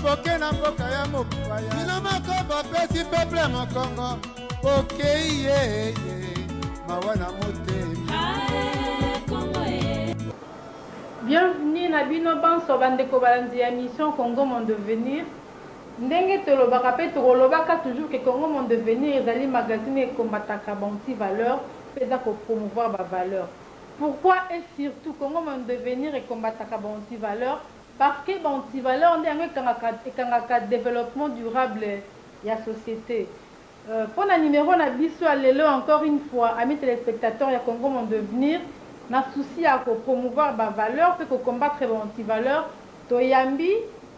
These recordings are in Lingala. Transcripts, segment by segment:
boke na mboka ya mopaya bino moko bapesi peuple ya mokongo bokei ye mawa na motemi. Bienvenue na bino banso bandeko balandi ya mission Congo Mon Devenir. Ndenge tolobaka pe tolobaka toujours que Congo Mon Devenir ezali magazine ekombataka banti valeur peza ko promouvoir ba valeur. Pourquoi et surtout Congo Mon Devenir ekombataka banti valeur? Parce que banti valeur ndenge ekangaka développement durable ya société. Pour la numéro na biso lelo encore une fois amis téléspectateurs ya Congo Mon Devenir na souci à promouvoir ba valeur pe ko combattre banti valeur to yambi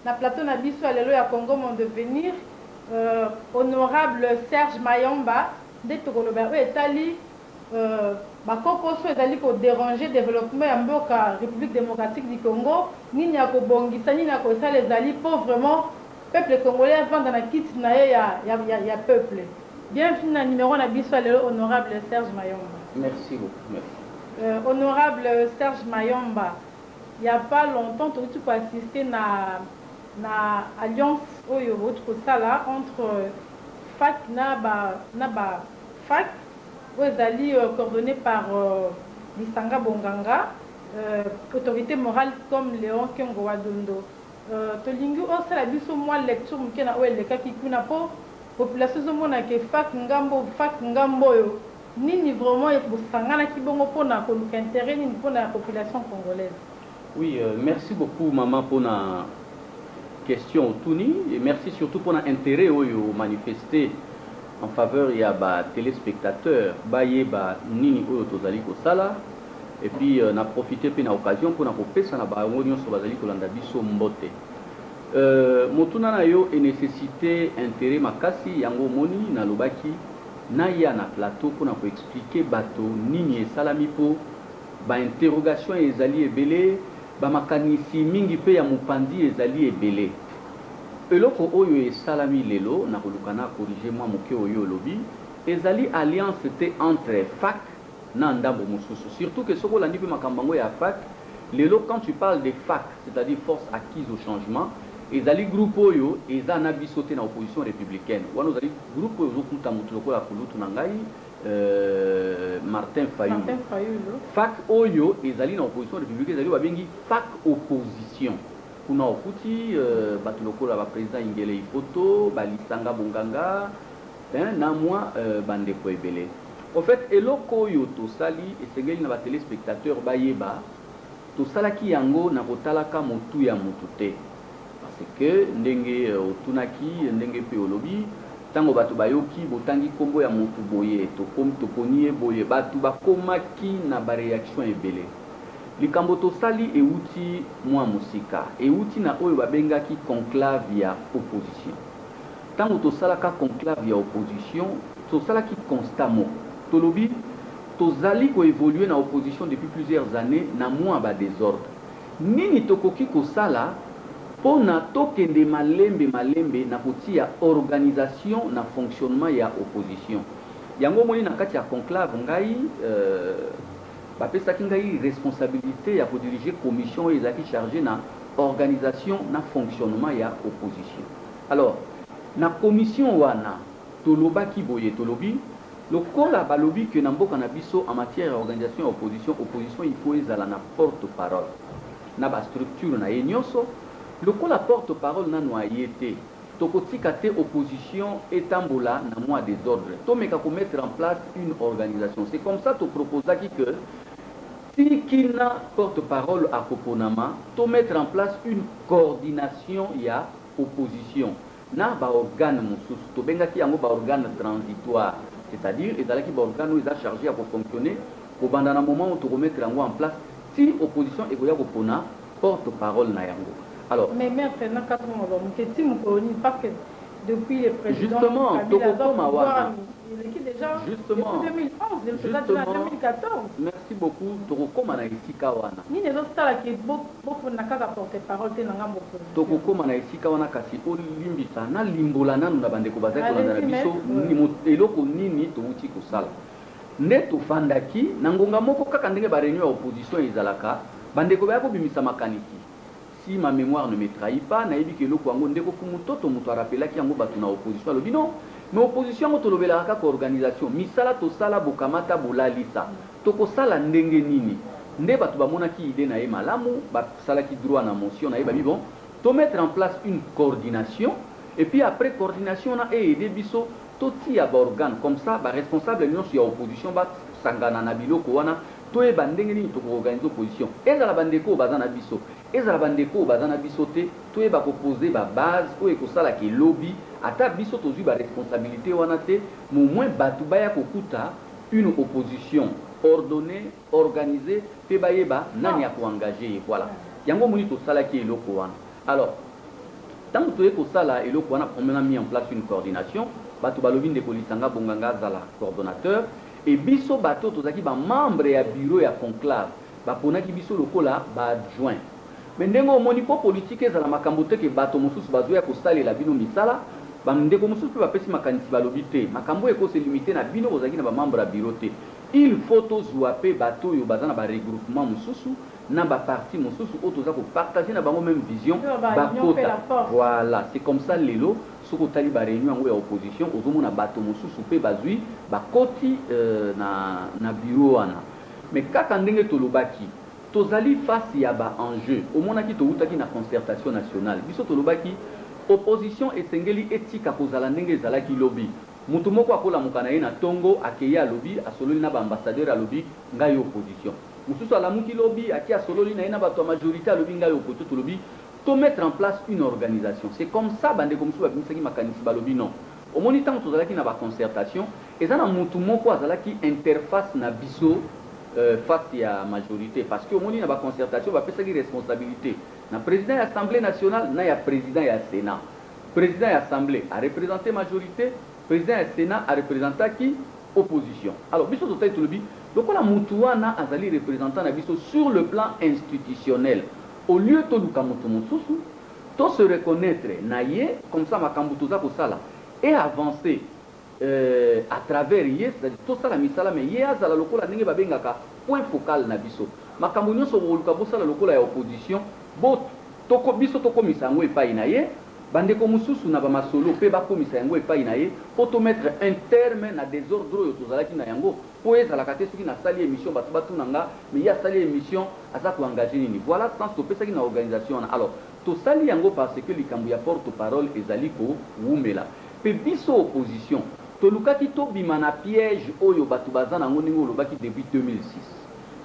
na plateau na biso lelo ya Congo Mon Devenir honorable Serge Mayomba de tokoloba etali bakokoso ezali ko déranger développement ya mboka République démocratique du Congo nini ya ko bongisa nini ya ko sala ezali pour vraiment peuple congolais vendre na kit na ya peuple. Bienvenue na numéro na biso lelo honorable Serge Mayomba. Merci beaucoup. Merci. Honorable Serge Mayomba, il n'y a pas longtemps tu peux assister na alliance oyo autre sala entre FAC na ba FAC ezali coordonné par Lisanga Bonganga, autorité morale comme Léon Kengo Wadondo. Tolingi osala biso mwa lecture mukena oyo elekaki kuna po population zomona ke FAC ngambo yo nini vraiment bosangana ki bongo pona ko intérêt nini pona la population congolaise. Oui, merci beaucoup maman pour la question Touni et merci surtout pour l'intérêt oyo manifesté en faveur ya ba téléspectateurs baye ba nini oyo tozali ko sala et puis na profiter pe na occasion pour na kopesa na ba onyo so bazali ko landa biso mbote. Motuna na yo et nécessité intérêt makasi yango moni na lobaki na ya na plateau pour na ko expliquer bato nini esalami po ba interrogation ezali ebele ba makanisi mingi pe ya mupandi ezali ebele. Eloko oyo esalami lelo na kolukana corriger moi moke oyo lobi ezali alliance te entre FAC na ndambo mususu surtout que soko landi pe makambango ya FAC lelo quand tu parles de FAC c'est-à-dire force acquise au changement ezali groupe oyo eza na biso te na opposition républicaine wana ezali groupe oyo zokuta mutu lokola kulutu na ngai Martin Fayulu. FAC oyo ezali na opposition républicaine ezali babengi FAC opposition kuna okuti bato lokola ba président Ingele Ifoto Balisanga Bonganga na moi bandeko ebele. En fait eloko oyo tosali esengeli na ba téléspectateurs bayeba tosalaki yango na kotalaka motu ya motu te parce que ndenge otunaki ndenge pe olobi tango bato bayoki botangi kombo ya motu boye toponi boye bato bakomaki na ba réaction ebele. Likambo tosali euti mwa musika euti na oyo babengaki conclave ya opposition. Tango tosalaka conclave ya opposition tosalaki constat moko tolobi tozali ko évoluer na opposition depuis plusieurs années na mwa ba désordre nini tokoki kosala pona tokende malembe na kotia organisation na fonctionnement ya opposition yango moni na kati ya conclave ngai bapesaki ngai responsabilité ya kodiriger commission ezaki chargé na organisation na fonctionnement ya opposition. Alors na commission wana tolobaki boye tolobi lokola balobi que na mboka na biso en matière d'organisation ya opposition il faut ezala na porte-parole na ba structure na yenyoso lokola porte-parole na noyete tokotika te opposition etambola na mois désordre tomeka ko mettre en place une organisation. C'est comme ça to proposaki que si kina porte-parole à Koponama to mettre en place une coordination ya opposition na ba organe mususu to bengaki yango ba organe transitoire c'est-à-dire ezalaki ba organe où ils a chargé à fonctionner ko banda na moment où to remettre yango en place si opposition ekoya kopona porte-parole na yango. Alors mais maître na katuma ba muketi mukoni parce que depuis le président justement tokokoma wana justement 2011 le président de 2014 merci beaucoup tokokoma na esika wana nini ezosala ke boko na kaka porte-parole te na ngambo tokokoma na esika wana kasi olimbisa na limbola nanu na bandeko bazali kolanda na biso eloko nini touti kosala nde tofandaki na ngonga moko kaka ndenge ba réunion ya opposition ezalaka bandeko baya kobimisa makanisi si ma mémoire ne me trahit pas, naïbi que le Kwango ndeko fumutoto muto rappela ki yango batu na opposition alobi non. Mais opposition ngo tolobela kaka organisation, misala to sala bokamata bolalisa. Toko sala ndenge nini. Nde batu bamona ki idée na ye malamu, ba sala ki droit na motion na ye babi bon, to mettre en place une coordination et puis après coordination na et aider biso toti ya ba organe comme ça ba responsable nyonso ya opposition ba sangana na biloko wana to e bandenge nini to organiser opposition. Ezala bandeko bazana biso. Ezala bandeko bazana biso te to e ba proposer ba base o e ko sala ki lobby ata biso to zui ba responsabilité wana te mo moins batu baya kokuta une opposition ordonnée, organisée, pe bayeba nani ya ko engager voilà. Yango moni to sala ki eloko wana. Alors tant que tu es pour ça là et on a mis en place une coordination, batu balobi de Kolisanga Bonganga zala coordonnateur et biso bato tozaki ba membre ya bureau ya conclave ba ponaki biso lokola ba adjoint. Mais ndengo moni po politique ezala makambo te ke bato mosusu bazoya ko salela bino misala ba ndeko mosusu pe ba pesi makanisi balobi te makambo eko se limiter na bino kozaki na ba membre ya bureau te. Il faut tozwa pe bato yo bazana ba regroupement mosusu na ba parti mosusu otoza ko partager na bango même vision ba kota. Voilà, c'est comme ça lelo soko tali ba réunion ngo ya opposition ozomona bato mosusu pe bazui ba koti na bureau wana. Mais kaka ndenge tolobaki tozali face ya ba enjeu omonaki toutaki na concertation nationale biso tolobaki opposition esengeli etika kozala ndenge ezalaki lobby mutu moko akola mokana ye na tongo akeya lobby asololi na ba ambassadeur lobby ngai opposition mususu alamuki lobby aki asololi na ye na bato majorité lobby ngai opposition lobby to mettre en place une organisation. C'est comme ça bande comme ça babimisaki makanisi balobi non omoni tango tozalaki na ba concertation ezana mutu moko azalaki interface na biso face à la majorité parce que au moins il y a une concertation va faire sa responsabilité na président de l'Assemblée nationale na ya président ya Sénat président de l'Assemblée a représenté majorité président du Sénat a représenté qui opposition alors biso totai tolobi donc la mutuana azali représentant na biso sur le plan institutionnel au lieu to luka mutu mususu to se reconnaître na ye comme ça makambo toza ko sala et avancer à travers yes tout ça la misala mais yes à la lokola ndenge babengaka point focal na biso makambo nyonso boluka bosala lokola ya opposition bo toko biso tokomisa yango epai na ye bandeko mosusu na bamasolo mpe bakomisa yango epai na ye po to mettre un terme na désordre oyo tozalaki na yango po ezalaka te soki nasali émission bato batunanga mais ye asali émission aza koengage nini voilà sens topesaki na organisation wana alors tosali yango parce que likambo ya porte parole ezali kowumela mpe biso opposition tolukaki tobima na piège oyo bato baza nango ndenge olobaki depuis 2006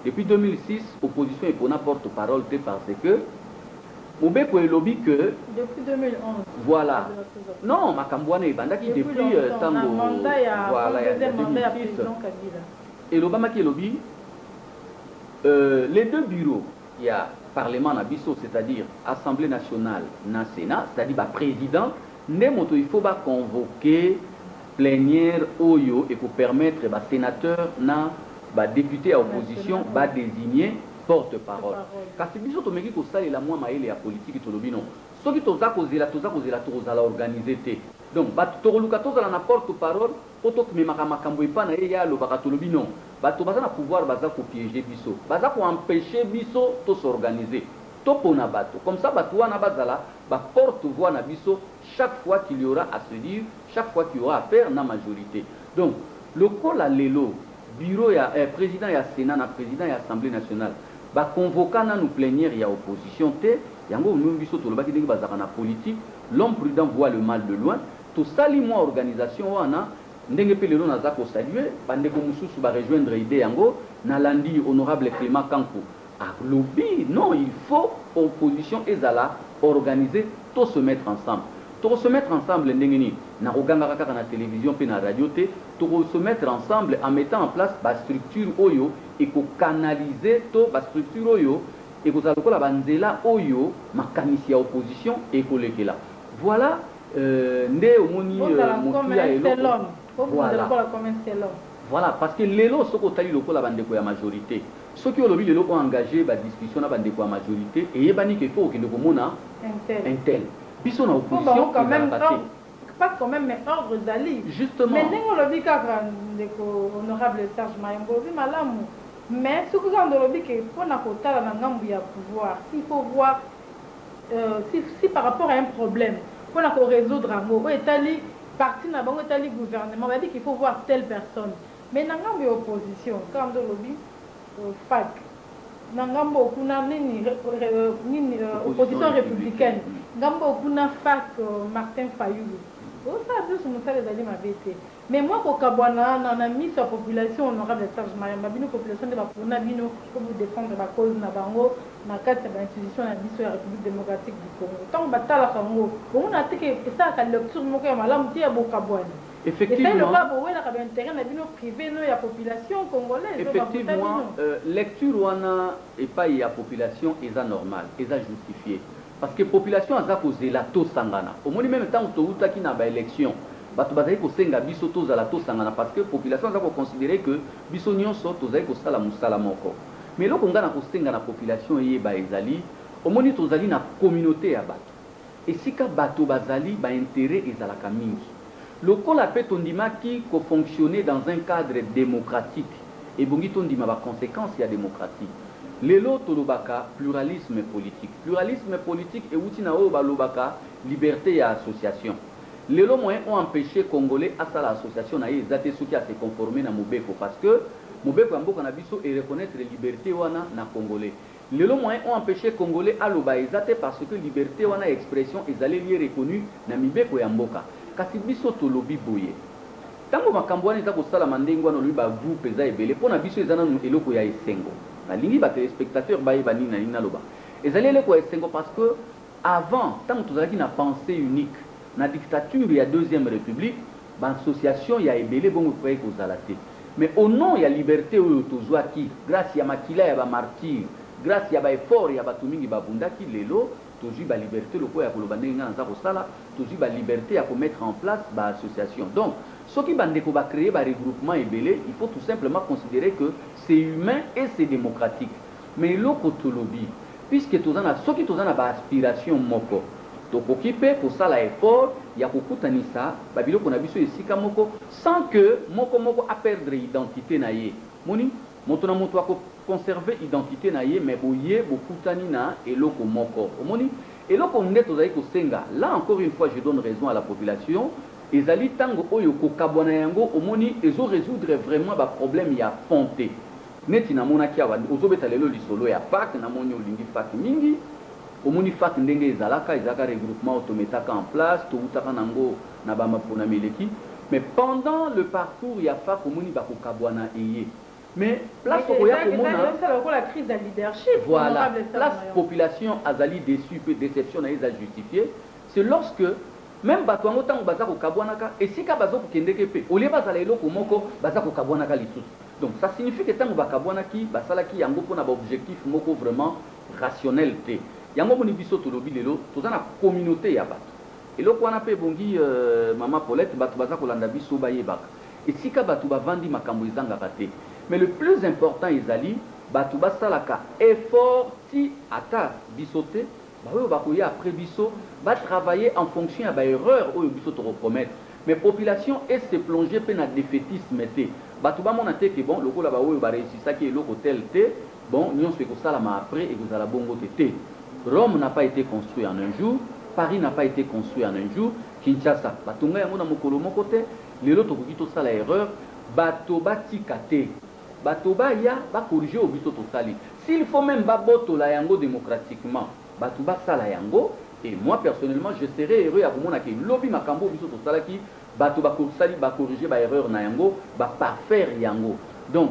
depuis 2006 opposition epona porte parole te parce que mobeko elobi que depuis 2011 voilà non makambo wana ebandaki depuis tango voilà ya 2006 elobamaki elobi les deux bureaux il y a parlement na biso c'est-à-dire assemblée nationale na sénat c'est-à-dire ba président nde moto il faut ba convoquer plénière oyo et pour permettre ba sénateur na ba député à opposition ba désigner porte-parole. Kasi biso tomeki ko salela mwa maele ya politique tolobi non. Soki toza kozela tozala organiser te. Donc ba toluka tozala na porte-parole poto kimemaka makambo epa na ye ya lobaka tolobi non. Bato baza na pouvoir baza ko piéger biso. Baza ko empêcher biso to s'organiser. Topona bato. Comme ça bato wana bazala ba porte-voix na biso chaque fois qu'il y aura à se dire, chaque fois qu'il y aura à faire na majorité. Donc le kola lelo bureau ya président ya Sénat na président ya Assemblée nationale ba convoquer na nous plénière ya opposition te yango nous biso to lobaki ndenge bazaka na politique l'homme prudent voit le mal de loin to sali moi organisation wana ndenge pe lelo naza ko saluer bandeko mususu ba rejoindre idée yango na landi honorable Clément Kankou a lobby non il faut opposition ezala organiser tout se mettre ensemble to se mettre ensemble ndenge ni na koganga kaka na télévision pe na radio te to se mettre ensemble en mettant en place ba structure oyo et ko canaliser to ba structure oyo et ko zalokola banzela oyo makamisi ya opposition et ko lekela voilà nde omoni motu ya eloko voilà parce que lelo soko tali lokola bandeko ya majorité soki olobi lelo ko engager ba discussion na bandeko ya majorité et yebani ke faut okende komona intel biso na opposition quand même pas quand même mais ordre d'ali justement mais ndenge lobi kaka ndeko honorable Serge Mayembo bi malamu mais ce que quand lobi ke pona kotala na ngambu ya pouvoir il faut voir si par rapport à un problème, on a qu'à résoudre un mot, parti na bango tali gouvernement, on va dire qu'il faut voir telle personne. Mais dans la opposition, quand on lobby, fac, dans la opposition républicaine, dans la fac Martin Fayoulou. Ça, c'est ce que les alliés m'avaient été. Mais moi, quand on a mis sa population honorable de Serge Mayam, la population de Bapouna, pour défendre la cause de Bango, dans le cadre de l'institution de la République démocratique du Congo. Tant que la Congo, on a dit que ça, c'est la lecture de mon cœur, mais effectivement, lecture et pas la population est normal, est justifié. Parce que la population a causé la to sangana. Au moins même temps où tu as une élection, batu bazali ko senga biso to za la to sangana parce que la population a considéré que biso nyonso to zali ko sala musala moko. Mais loko ngana ko senga na population yeba ezali, au moins to zali na communauté ya batu. Et si ka batu bazali ba intérêt ezalaka mingi. Lokola pe tondima qui ko fonctionner dans un cadre démocratique et bongi tondima ba conséquence ya démocratique. Lelo tolobaka pluralisme politique. Pluralisme politique et outi na o balobaka liberté et association. Lelo moyens ont empêché Congolais à ça l'association na ezate souki à se conformer na Mobeko parce que Mobeko amboka na biso et reconnaître liberté wana na Congolais. Lelo moyens ont empêché Congolais à loba ezate parce que liberté wana expression ezalé lié reconnu na Mibeko ya mboka. Kasi biso tolobi boye. Tango makambo wana eza kosala mandengo wana lobi ba groupe eza ebele pona biso ezana eloko ya esengo. Nalingi ba téléspectateurs baïba nina nina loba. Ezali eloko ya esengo parce que avant tango tozalaki na pensée unique na dictature ya deuxième république ba association ya ebele bongo koye kozala te. Mais au nom ya liberté oyo tozwaki grâce ya makila ya ba martyr, grâce ya ba effort ya ba tumingi ba bundaki lelo tozwi ba liberté loko ya koloba ndenge nga nza kosala tozwi ba liberté ya ko mettre en place ba association. Donc ceux bandeko ba créer ba regroupement ebele, il faut tout simplement considérer que c'est humain et c'est démocratique. Mais loko tolobi puisque tozana soki tozana ba aspiration moko tokokipe pour ça la effort ya kokutanisa ba biloko na biso esika moko sans que moko moko a perdre identité na ye. Moni moto na moto ako conserver identité na ye mais boye bokutani na eloko moko. Omoni eloko nde tozali kosenga. Là encore une fois je donne raison à la population. Ezali tango oyo kokabwana yango omoni ezo résoudre vraiment ba problème ya fonté. Neti na mona kia ozobeta lelo lisolo ya fac na moni olingi fac mingi. Omoni fac ndenge ezalaka regroupement autométaka en place to utaka nango na ba mapona meleki. Mais pendant le parcours ya fac omoni ba kokabwana eye. Mais place oya komona la crise de leadership. Voilà. Place population azali déçu peu déception na eza justifié. C'est lorsque même bato yango tango baza kokabwanaka esika baza kokendeke pe olie bazala eloko moko baza kokabwanaka lisusu. Donc ça signifie que tango bakabwanaki basalaki yango mpona baobjectif moko vraiment rationnel te. Yango moni biso tolobi lelo toza na communauté ya bato eloko wana pe bongi mama Paulette bato baza kolanda biso bayebaka esika bato bavandi makambo ezangaka te. Mais le plus important ezali bato basalaka effort ti ata biso te baoyo bakoya après biso va travailler en fonction à erreur ou biso to repromettre. Mais population est se plonger pe na défaitisme te. Batu ba mona te que bon lokola ba oyo ba réussisa ki eloko tel te bon nyonso ko sala ma après et vous ala bongo te. Rome n'a pas été construit en un jour, Paris n'a pas été construit en un jour, Kinshasa batunga yango na mokolo moko te lelo to kokito sala erreur bato batika te. Bato ba ya ba corriger au biso to sali. S'il faut même ba boto la yango démocratiquement bato ba sala yango. Et moi personnellement je serais heureux à vous montrer que lobby makambo biso to salaki bato ba sali ba corriger ba erreur na yango ba parfaire yango. Donc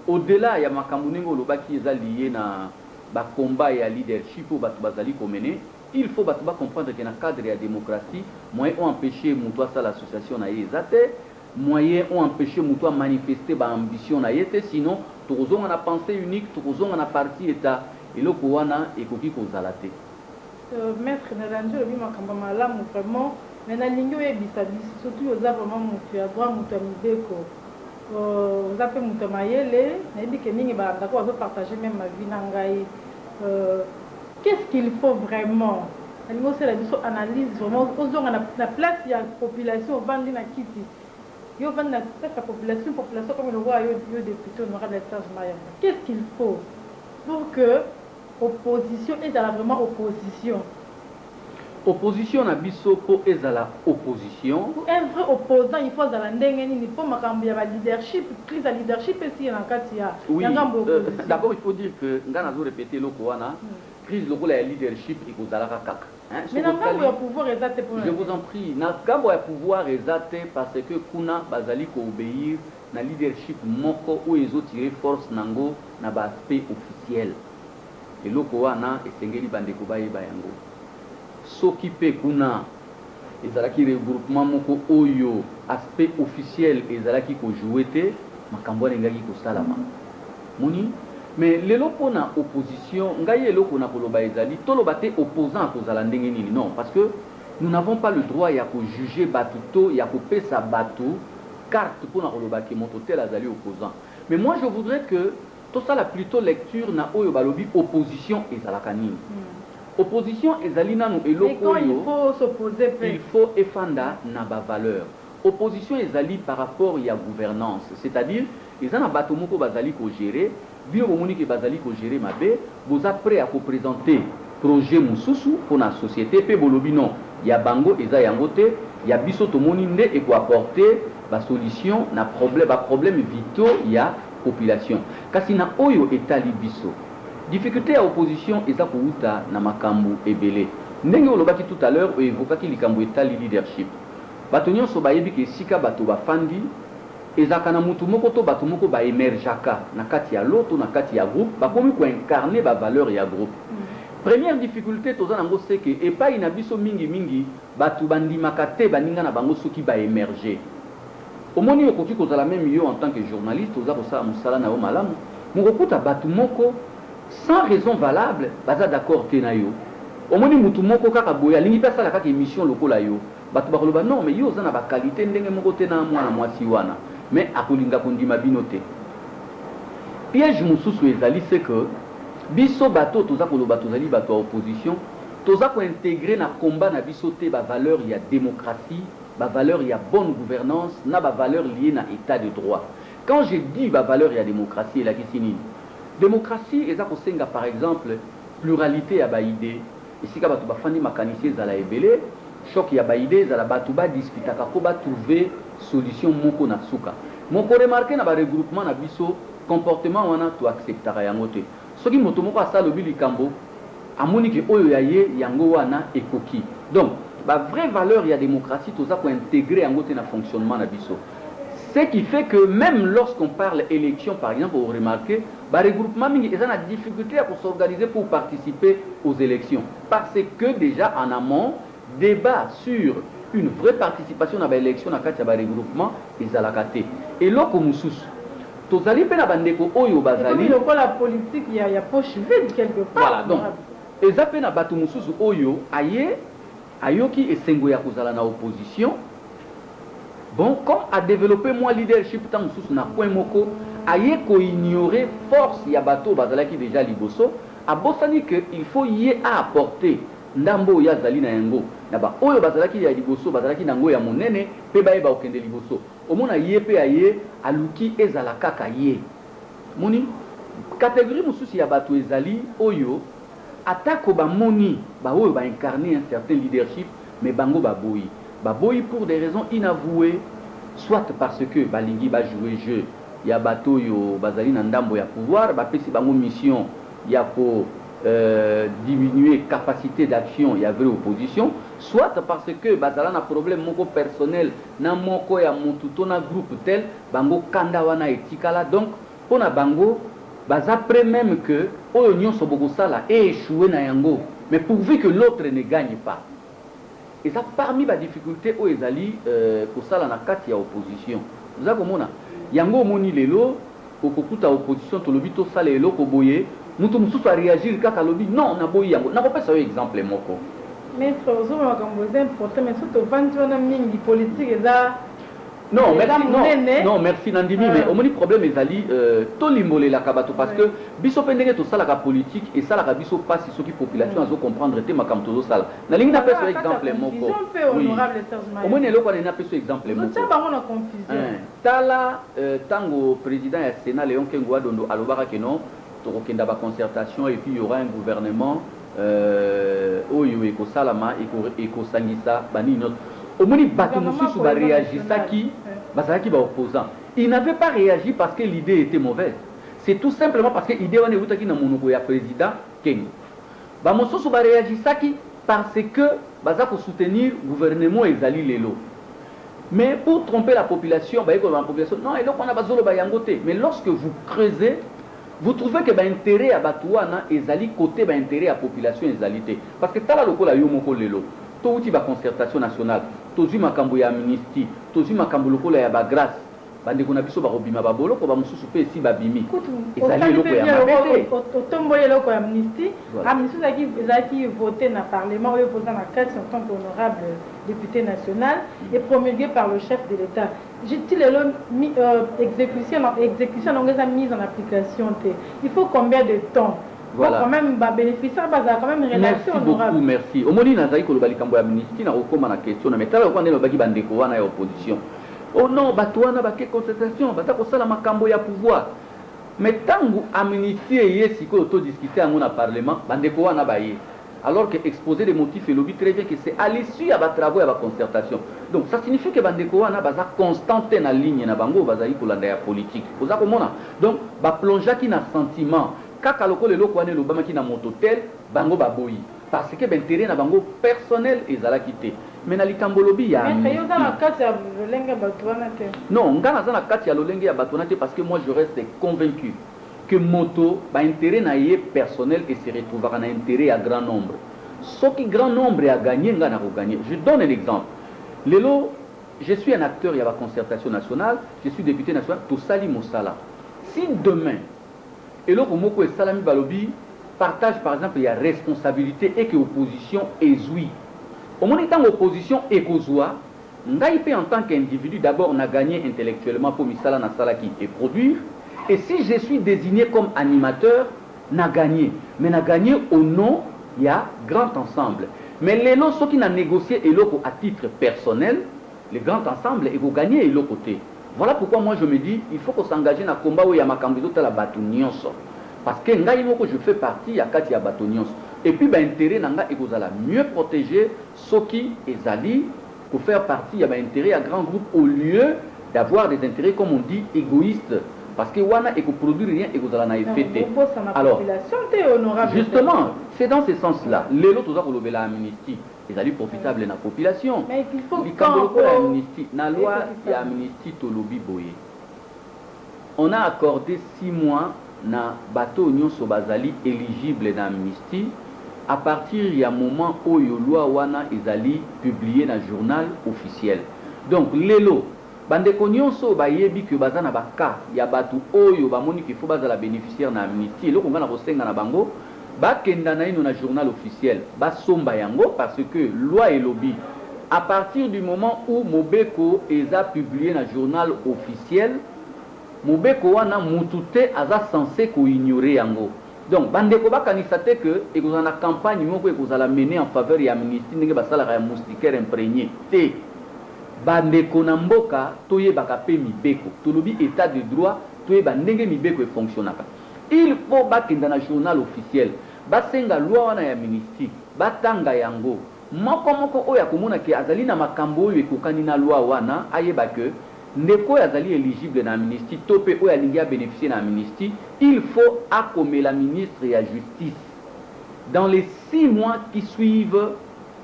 au-delà ya makambo ningo lobaki eza lié na ba combat ya leadership ou bato bazali komene, il faut bato ba comprendre que na cadre ya démocratie moyen ont empêché muto ça l'association na ezate, moyen ont empêché muto à manifester ba ambition na yete sinon tozonga na pensée unique tozonga na parti état eloko wana ekoki kozala te. Maître Nalanjo, le makambo malamu vraiment, mais na lingo yebisa biso surtout oza vraiment mutu ya droit mutu ya mibeko. Oza pe mutu mayele, nayebi ke mingi ba ndako bazo partager même ma vie na ngai. Qu'est-ce qu'il faut vraiment? Na lingo c'est la biso analyse vraiment ozonga na place ya population vandi na kiti. Yo vandi na place ya population comme le roi yo député honorable Serge Mayam. Qu'est-ce qu'il faut pour que opposition est vraiment opposition Opposition na biso po ezala opposition. Pour un vrai opposant, il faut la ndengeni, il faut makambia ba leadership, prise à leadership ici na kati ya. Oui, d'abord il faut dire que ngana zo répéter loko wana, prise loko la leadership ikozalaka kaka. Mais na ngambo ya pouvoir ezate pour. Je vous en prie, na ngambo ya pouvoir ezate parce que kuna bazali ko obéir na leadership moko ou ezo tirer force nango na ba aspect officiel. Et loko wana esengeli bandeko bayeba yango. Soki pe kuna ezalaki regroupement moko oyo aspect officiel ezalaki ko jouer te makambo ngaki ko salama moni mais lelo pona opposition ngai eloko na koloba ezali toloba te opposant kozala ndenge nini non parce que nous n'avons pas le droit ya ko juger batuto ya ko pesa batu carte pona koloba ke moto tel azali opposant mais moi je voudrais que tout ça la plutôt lecture na oyo balobi opposition ezalaka nini. Opposition ezali nanu eloko il faut s'opposer, il faut efanda na ba valeur. Opposition ezali par rapport à gouvernance, c'est-à-dire ils en bato moko bazali ko gérer, bio bomoni ke bazali ko gérer mabe, vous êtes prêt à vous présenter projet mususu pour la société pe bolobi non, ya bango eza yango te, ya biso tomoni nde e ko apporter ba solution na problème vitaux ya population. Kasi na oyo etali biso difficulté à opposition eza kouta na makambu ebele. Ndenge olobaki tout à l'heure évoquaki likambo etali leadership. Bato nyonso bayebi ke sika bato bafandi ezaka na mutu moko to bato moko ba emerjaka na kati ya loto na kati ya groupe bakomi ko incarner ba valeur ya groupe. Première difficulté toza nango c'est que epai na biso mingi bato bandimaka te baninga na bango soki ba émerger. Omoni okoki kozala même yo en tant que journaliste oza kosala musala na yo malamu mokokuta bato moko sans raison valable baza d'accord te na yo omoni mutu moko kaka boye alingi mpe asala kaka émission lokola yo bato bakoloba non mais yo oza na bakalite ndenge moko te na mwana mwasi wana mais akolinga kondima bino te. Piège mosusu ezali c'est que biso bato toza koloba tozali bato ya opposition toza kointégrer na combat na biso te bavaleur ya démocratie bavaleur ya bonne gouvernance na bavaleur liée na état de droit. Quand je dis bavaleur ya démocratie elakisi nini démocratie eza kosenga par exemple pluralité ya baide esika bato bafandi makanisi ezala ebele choc ya baide ezala bato badiskutaka ko batrouver solution moko na suka moko remarqué na baregroupement na biso comportement wana to acceptaka yango te soki moto moko asala lobi likambo amoni ke oyo ya ye yango wana ekoki donc ba vraie valeur ya démocratie toza ko intégrer yango te na fonctionnement na biso. Ce qui fait que même lorsqu'on parle élection, par exemple, vous remarquez, les regroupements ils ont la difficulté à s'organiser pour participer aux élections. Parce que déjà en amont, débat sur une vraie participation à l'élection dans le regroupement, ils ont la caté. Et là, comme sous, tous les gens bandeko oyo bazali. La politique, il y a poche vide quelque part. Voilà, donc, ils ont na batu mususu oyo aye ayoki esengo ya kozala na opposition. Bon, comme à développer moi leadership tant sous na point moko, aye ko ignorer force ya bateau bazalaki déjà liboso, a bosani que il faut y apporter ndambo ya zali na yango. Na ba oyo bazalaki ya liboso bazalaki nango ya monene pe ba eba okende liboso. Omona ye pe aye aluki ezala kaka ye. Moni catégorie mususi ya bateau ezali oyo atako ba moni ba oyo ba incarner un certain leadership mais bango ba boyi. Baboyi pour des raisons inavouées, soit parce que balingi ba jouer jeu, ya bato yo bazali na ndambo ya pouvoir, ba pesi bango mission ya ko diminuer capacité d'action ya vraie opposition, soit parce que bazala na problème moko personnel na moko ya mututo na groupe tel, bango kanda wana etikala donc pona bango baza près même que oyo nyonso bokosala échoué na yango, mais pourvu que l'autre ne gagne pas. Et ça parmi les difficultés où ils allaient pour ça la kati ya opposition. Vous avez compris? Yango moni lelo okokuta opposition to lobi to sala elo ko boye mutu mususu a réagir kaka lobi non na boye yango na pas ça exemple moko. Mais frère zo ma kamboza important mais surtout vandi wana mingi politique eza non, merci, non, merci Nandimi, mais au moins le problème est ali tout l'immolé la kabato parce que biso pendenge to sala ka politique et ça la biso passe sur qui population azo comprendre te makam to sala. Na lingi na pesa exemple moko. Au moins le ko na pesa exemple moko. Ça ba na confusion. Tala tango président ya Sénat Léon Kengoa Dondo alobaka que non to kokenda ba concertation et puis il y aura un gouvernement oyo ekosalama ekosangisa bani nyonso omoni bato mosusu baréagisaki bazalaki baopposant. Il n'avait pas réagi parce que l'idée était mauvaise, c'est tout simplement parce que l'idée wana eutaki na monoko ya président Kengo. Bamosusu baréagisaki parce que baza ko soutenir gouvernement ezali lelo. Mais pour tromper la population, la population, non, et donc on a bazolo bayangote. Mais lorsque vous creusez, vous trouvez que l'intérêt à Batouana ezali côté l'intérêt à la population ezalité. Parce que tala loko la yomoko lelo. To uti ba concertation nationale, tozu makambo ya amnistie, tozu makambo loko la ya ba grâce. Bande kona biso ba robima ba bolo ko ba mususu pe si ba bimi. Ezali loko ya mabete. Otomboye loko ya amnistie, amnistie zaki voté na parlement ou voté na 4 en tant qu'honorable député national et promulgué par le chef de l'État. J'ai-il exécution donc ça mise en application. Il faut combien de temps? Voilà. Quand même bénéficiaire quand même une relation honorable. Merci. Au moni nazali ko lobali kambo ya amnistie na kokoma na question na metala ko ndelo baki bandeko wana ya opposition. Oh non, Batouana bake concertation, batako sala makambo ya pouvoir. Mais tangu amnistie yesi ko auto discuter en na parlement, bandeko wana baye. Alors que exposer les motifs et lobby très bien que c'est à l'issue à ba travaux et à ba concertation. Donc ça signifie que bandeko wana baza constante na ligne na bango bazali ko landa ya politique. Oza ko mona. Donc ba plongeaki na sentiment kaka loko le loko wana lobama ki na mototel bango baboyi. Parce que l'intérêt na bango personnel ezala quitté. Mais na likambo lobi ya non, ngana za na kati ya lolenge ya batonate parce que moi je reste convaincu que moto ba intérêt na yé personnel et se retrouvera na intérêt à grand nombre. Ce qui grand nombre a gagné ngana ko gagner. Je donne un exemple. Lelo, je suis un acteur, il y a la concertation nationale, je suis député national, tout sali mosala. Si demain eloko moko et salami balobi partage par exemple il y a responsabilité et que opposition ezoui. Au moment où l'opposition est kozwa, Ngaïpe en tant qu'individu d'abord n'a gagné intellectuellement pour misala na salaki et produire. Et si je suis désigné comme animateur, n'a gagné. Mais n'a gagné au nom, il y a grand ensemble. Mais les lots, ceux qui n'ont négocié et l'autre à titre personnel, le grand ensemble, ils vont gagner et l'autre côté. Voilà pourquoi moi je me dis, il faut qu'on s'engage dans le combat où il y a ma candidature à la batounions. Parce que que je fais partie, il y a 4 batounions. Et puis, l'intérêt nanga et vous allez mieux protéger ceux qui ezali pour faire partie, il y a intérêt à grand groupe au lieu d'avoir des intérêts, comme on dit, égoïstes. Parce que wana et produire rien et vous allez en fêter. Alors, justement, c'est dans ce sens-là. Les autres ont relevé l'amnistie. Ils allaient profitable dans la population. Mais il faut que l'amnistie, la loi et l'amnistie au lobby boye. On a accordé 6 mois na bateau union sobazali éligible dans l'amnistie. À partir il y a un moment où la loi wana ezali publié dans le journal officiel. Donc les lots bandeko nyonso bayebi que baza na baka ya batu oyo bamoni qu'il faut bazala bénéficiaire na amnistie eloko ngana kosenga na bango bakenda na ino na journal officiel basomba yango parce que loi et lobby à partir du moment où Mobeko eza publié na journal officiel Mobeko wana mutute aza censé ko ignorer yango. Donc, bandeko bakanisa te que ekozana campagne moko ekozala mener en faveur ya amnistie ndenge basala ya moustiquaire imprégné te bandeko na mboka toyebaka pe mibeko tolobi état de droit toyeba ndenge mibeko efonctionnaka. Il faut bakenda na journal officiel basenga loi wana ya amnistie batanga yango moko oyo akomona ke azali na makambo oyo ekokani na loi wana ayeba ke ndeko azali éligible na amnistie topé oyo alingi a bénéficier na amnistie. Il faut accommer la ministre et la justice. Dans les 6 mois qui suivent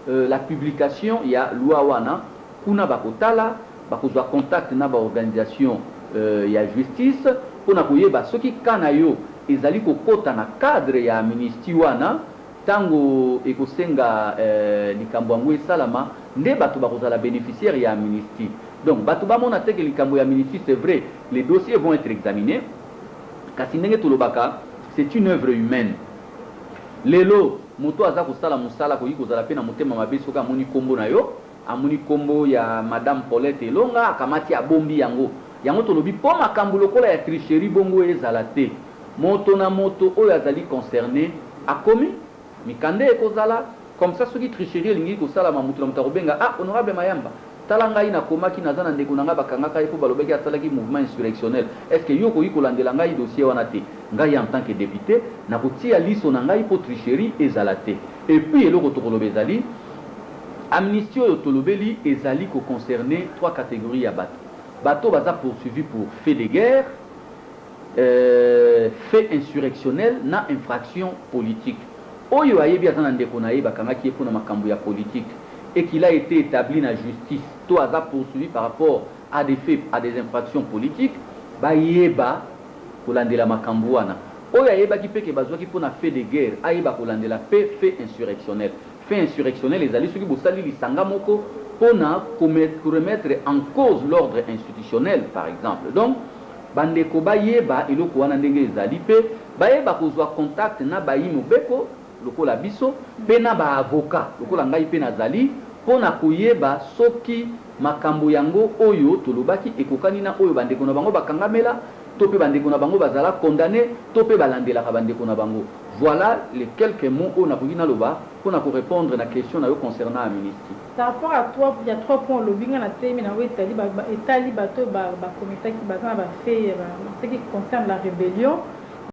la publication, il y a loi wana, kuna bakotala, bakozwa contact na ba organisation ya justice, pona koyeba soki kana yo ezali kokota na cadre ya amnistie wana, tango ekosenga likambo yango esalama, nde bato bakozala bénéficiaire ya amnistie. Donc bato bamona te que likambo ya amnistie c'est vrai, les dossiers vont être examinés. Kasinenge Tolobaka, c'est une œuvre humaine. Lelo, moto aza kosala musala ko yiko zala pe na motema mabe soka amoni kombo na yo, amoni kombo ya madame Paulette Elonga akamati ya bombi yango. Yango tolobi po makambo lokola ya tricherie bongo ezala te. Moto na moto oyo azali concerné akomi mikande ekozala comme ça soki tricherie lingi kosala mamutu na mutarobenga ah honorable Mayamba talangai na komaki nazana ndeko nanga bakangaka il faut balobeki asalaki mouvement insurrectionnel. Est-ce que yoko yiko landela ngai dossier wana te? Ngai en tant que député na kotia liso na ngai pour tricherie ezala te. Et puis eloko tokoloba ezali amnistie oyo tolobeli ezali ko concerner trois catégories ya bato. Bato baza poursuivi pour fait de guerre, fait insurrectionnel na infraction politique. Oyo ayebi azana ndeko na ye bakangaki epona makambo ya politique et qu'il a été établi na justice, to aza poursuivi par rapport à des faits, à des infractions politiques, ba yeba kolandela makambo wana. Oyo ayeba ki peke bazwaki pona fait de guerre, ayeba kolandela fait insurrectionnel. Fait insurrectionnel ezali soki bosali lisanga moko pona remettre en cause l'ordre institutionnel par exemple. Donc bandeko bayeba eloko wana ndenge ezali pe bayeba kozwa contact na bayi mobeko lokola biso pe na ba avocat lokola ngai pe nazali pona koyeba soki makambo yango oyo tolobaki ekokani na oyo bandeko na bango bakangamela to pe bandeko na bango bazala condamné to pe balandelaka bandeko na bango. Voilà les quelques mots on a voulu naloba pour répondre à la question concernant l'amnistie. Par rapport à toi, il y a 3 points lobbying na temi na etali bato ba comité qui bazana ba fait ce qui concerne la rébellion.